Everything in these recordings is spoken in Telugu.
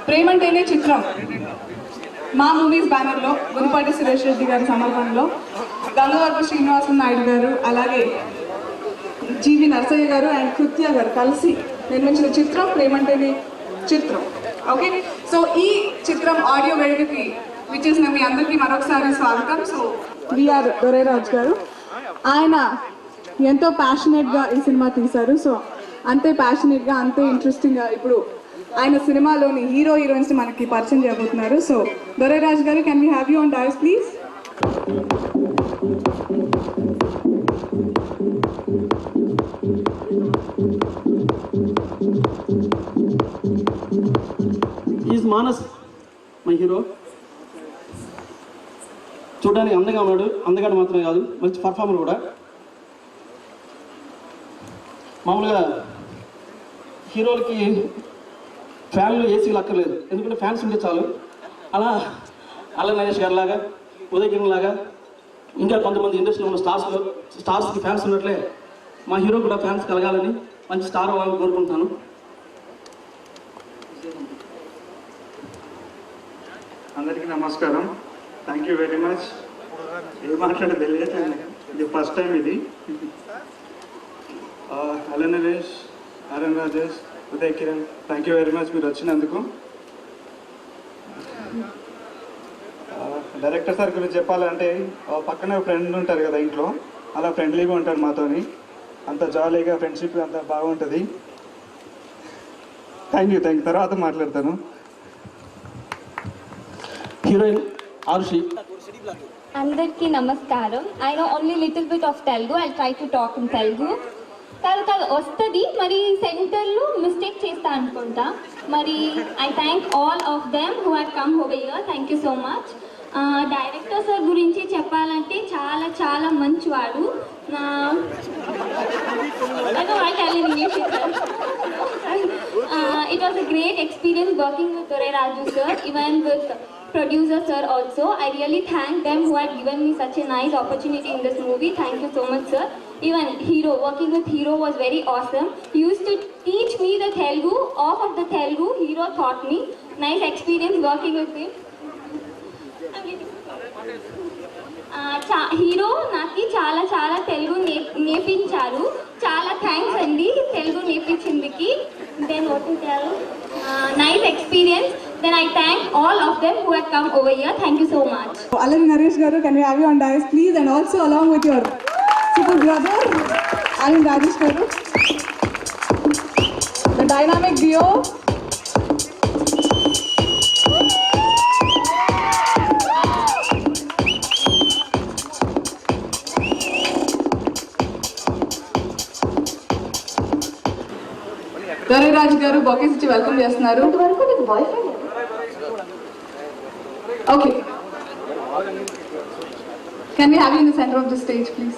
ప్రేమంటేనే చిత్రం మా మూవీస్ బ్యానర్లో గురుపాటి సురేష్ రెడ్డి గారి సమర్పణలో గంగవరపు శ్రీనివాసన్ నాయుడు గారు అలాగే జీవి నరసయ్య గారు అండ్ కృత్య గారు కలిసి నిర్మించిన చిత్రం ప్రేమంటేనే చిత్రం. ఓకే, సో ఈ చిత్రం ఆడియో వేడుకకి విచ్చేసిన మీ అందరికీ మరొకసారి స్వాగతం. సో విఆర్ దొరైరాజ్ గారు, ఆయన ఎంతో ప్యాషనేట్గా ఈ సినిమా తీశారు. సో అంతే ప్యాషనేట్గా అంతే ఇంట్రెస్టింగ్గా ఇప్పుడు ఆయన సినిమాలోని హీరో హీరోయిన్స్ మనకి పరిచయం చేయబోతున్నారు. So Dorairaj garu, can we have you on dais please? Is Manas my hero. చూడడానికి అందంగా ఉన్నాడు, అందగాడు మాత్రమే కాదు, మంచి పర్ఫార్మర్ కూడా. మామూలుగా హీరోలకి ఫ్యాన్లు ఏసీలు అక్కర్లేదు, ఎందుకంటే ఫ్యాన్స్ ఉంటే చాలు. అలా అల్ల నరేష్ గారి లాగా, ఉదయ్ కిరణ్ లాగా, ఇంకా కొంతమంది ఇండస్ట్రీలో ఉన్న స్టార్స్కి ఫ్యాన్స్ ఉన్నట్లే మా హీరో కూడా ఫ్యాన్స్ కలగాలని, మంచి స్టార్ అవ్వాలని కోరుకుంటున్నాను. అందరికీ నమస్కారం. Thank you very much. ఏం మాట్లాడే తెలియట్లేదు, ఇది ఫస్ట్ టైం ఇది. అల్ల Naresh, RN Rajesh, Uday Kiran, thank you very much మీరు వచ్చినందుకు. డైరెక్టర్ సార్ గురించి చెప్పాలంటే పక్కనే ఫ్రెండ్ ఉంటారు కదా ఇంట్లో, అలా ఫ్రెండ్లీగా ఉంటారు మాతోని, అంత జాలీగా ఫ్రెండ్షిప్ అంత బాగుంటుంది. Thank you. తర్వాత మాట్లాడతాను. హీరోయిన్ ఆరుషి. అందరికీ నమస్కారం. I know only little bit of Telugu. I try to talk in Telugu. తర్వాత వస్తుంది మరి, సెంటర్లో మిస్టేక్ చేస్తా అనుకుంటా. మరి I thank all of them who have come over here. Thank you so much. Director sir గురించి చెప్పాలంటే చాలా చాలా మంచివాడు. It was a great experience working with Doreraju sir, even with producer sir also. I really thank them who had given me such a nice opportunity in this movie. Thank you so much sir. Even Hero, working with Hero was very awesome. He used to teach me the Telugu, off of the Telugu, Hero taught me. Nice experience working with him. Hero నాకు చాలా చాలా తెలుగు నేర్పించారు. చాలా థ్యాంక్స్ అండి తెలుగు నేర్పించిందికి. Then what is nice experience. Then I thank all of them who have come over here. Thank you so much. Allu Naresh గారు, can we have you on dais please? And also along with your super brother Allu Rajesh గారు, ద డైనామిక్ డ్యూయో. దొరైరాజ్ గారు బాకేస్ ఇచ్చి వెల్కమ్ చేస్తున్నారు. Okay, can we have you in the centre of the stage please?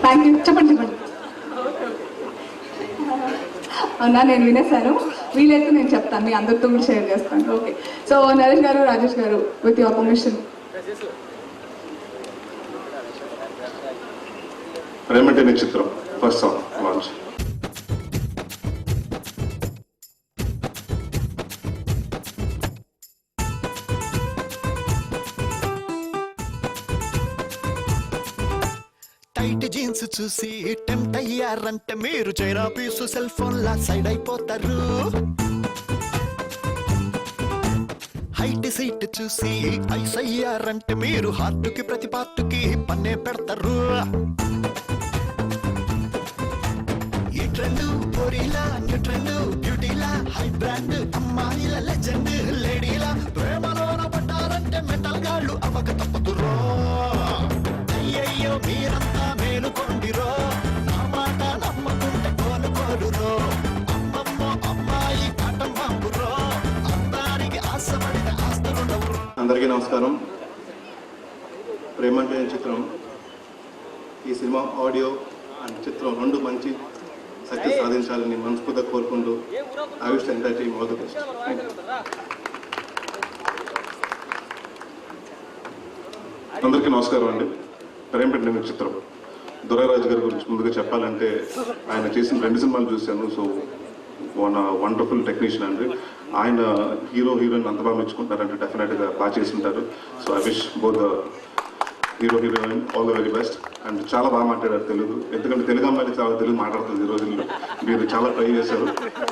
Thank you. చెప్పండి. అవునా, నేను వినేశాను. వీలైతే నేను చెప్తాను, మీ అందరితో కూడా షేర్ చేస్తాను. ఓకే, సో నరేష్ గారు, రాజేష్ గారు, విత్ యువర్ పర్మిషన్. ప్రేమంటేనే చిత్రం first song launch. Tight jeans చూసి టెంప్ట్ అయ్యారంటే మీరు చైనా పీసు సెల్ ఫోన్ లా సైడ్ అయిపోతారు. హైట్ సీట్ చూసి ఐస్ అయ్యారంటే మీరు హార్ట్కి ప్రతి పార్ట్కి పన్నే పెడతారు. ఈ ట్రెండ్ పోరీలా, న్యూ ట్రెండ్ బ్యూటీలా, హై బ్రాండ్ అమ్మాయిల లెజెండ్ లేడీలా ప్రేమలోన పడ్డారంటే మెటల్ గాళ్ళు అవక తప్పుతురో. అయ్యయ్యో మీరంతా మేలుకొండిరో, నా మాట నమ్మకుంటే కోలుకోరురో. అమ్మమ్మ అమ్మాయి ఆటం బాంబురో, అందానికి ఆశపడిన ఆస్తులుండవు. అందరికీ నమస్కారం. ప్రేమంటేనే చిత్రం, ఈ సినిమా ఆడియో అండ్ చిత్రం రెండు మంచి సక్సెస్ సాధించాలని మనస్ఫూర్తిగా కోరుకుంటూ I wish the entire team all the best. Thank you. అందరికీ నమస్కారం అండి. ప్రేమ పెట్టిన చిత్రం దొరైరాజు గారి గురించి ముందుగా చెప్పాలంటే ఆయన చేసిన 2 సినిమాలు చూశాను. సో వండర్ఫుల్ టెక్నీషియన్ అండి. ఆయన హీరోయిన్ అంత బాగా మెచ్చుకుంటారంటే డెఫినెట్గా బాగా చేస్తుంటారు. So I wish both heroine all the very best. And చాలా బాగా మాట్లాడారు తెలుగు, ఎందుకంటే తెలుగు అమ్మాయిలు చాలా తెలుగు మాట్లాడుతుంది ఈ రోజుల్లో. మీరు చాలా ట్రై చేశారు.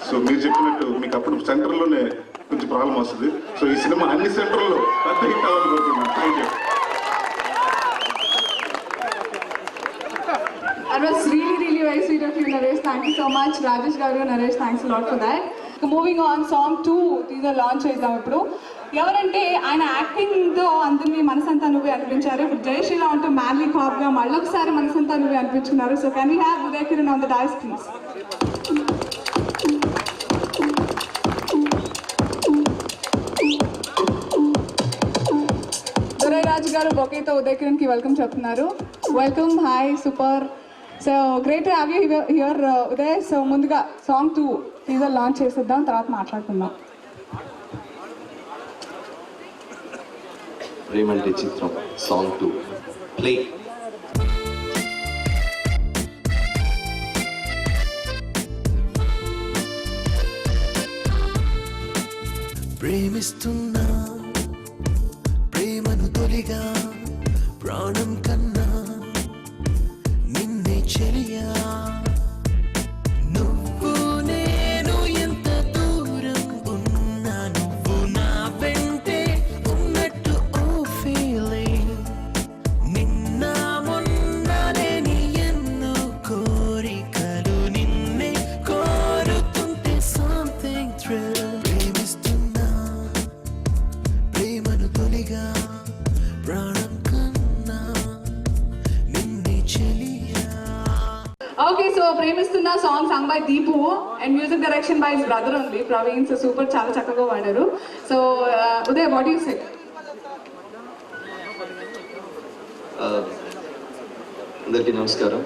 సో మీరు చెప్పినట్టు మీకు అప్పుడు సెంటర్లోనే కొంచెం ప్రాబ్లం వస్తుంది. సో ఈ సినిమా అన్ని సెంటర్లో పెద్ద హిట్ అవ్వాలని కోరుతున్నాను. Thank you. That was really very sweet of you, Naresh. Thank you so much. Rajesh garu, Naresh, thanks a lot for that. Moving on, song 2 teaser launch చేద్దాం ఇప్పుడు. ఎవరంటే ఆయన యాక్టింగ్తో అందరినీ మనసంతా నువ్వే అనిపించారు. ఇప్పుడు జై శ్రీలా ఉంటూ మ్యాన్లీ కాప్గా మళ్ళొకసారి మనసంతా నువ్వే అనిపించుకున్నారు. So can you have Uday Kiran on the dais please. Dorairaju గారు బొకేతో ఉదయ్ కిరణ్కి వెల్కమ్ చెప్తున్నారు. Welcome, hi, super. So great to have you here Uday. So ముందుగా సాంగ్ 2 టీజర్ లాంచ్ చేసేద్దాం, తర్వాత మాట్లాడుకుందాం. ప్రేమంటే చిత్రం సాంగ్ 2 ప్లే. ప్రేమిస్తున్నా ప్రేమను తొలిగా ప్రాణం కన్నా నిన్నే చెలియా నువ్వు నేను ఎంత దూరం ఉన్నా నువ్వు నా వెంటే ఉన్నట్టు ఓ ఫీలింగ్ నిన్న మొన్న లేని ఎన్నో కోరికలు నిన్నే కోరుతుంటే సంథింగ్ థ్రిల్ ప్రేమిస్తున్నా ప్రేమను తొలిగా ప్రాణం కన్నా నిన్నే చెలియా. ఓకే, సో ప్రేమిస్తున్న song song by Deepu and music direction by his brother only Praveen. So super, చాలా చక్కగా పాడారు. So Uday, what you say? అందరికీ నమస్కారం.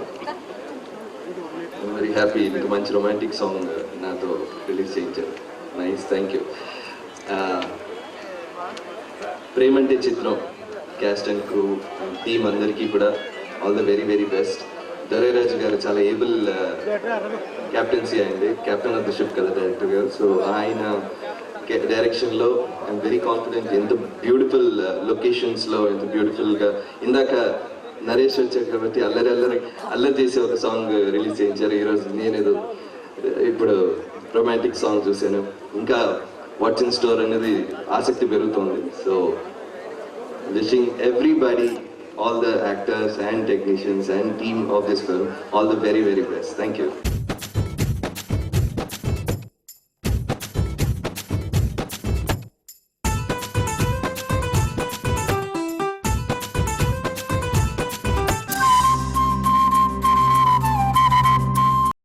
Very happy. ఇంత మంచి రొమాంటిక్ సాంగ్ నాతో రిలీజ్ చేయించారు. Nice, thank you. ప్రేమంటే చిత్రం క్యాస్ట్ అండ్ క్రూ టీమ్ అందరికీ కూడా all the very best. Dorairaju గారు చాలా ఏబుల్ క్యాప్టెన్సీ అయింది, కెప్టెన్ ఆఫ్ ద షిప్ కదా డైరెక్టర్ గారు. సో ఆయన డైరెక్షన్లో ఐఎమ్ వెరీ కాన్ఫిడెంట్. ఎంత బ్యూటిఫుల్ లొకేషన్స్లో ఎంత బ్యూటిఫుల్గా ఇందాక నరేష్ వచ్చారు కాబట్టి అల్లరి చేసి ఒక సాంగ్ రిలీజ్ చేయించారు. ఈరోజు నేనేదో ఇప్పుడు రొమాంటిక్ సాంగ్ చూశాను. ఇంకా వాట్స్ ఇన్ స్టోర్ అనేది ఆసక్తి పెరుగుతుంది. So wishing everybody, all the actors and technicians and team of this film, all the very best. Thank you.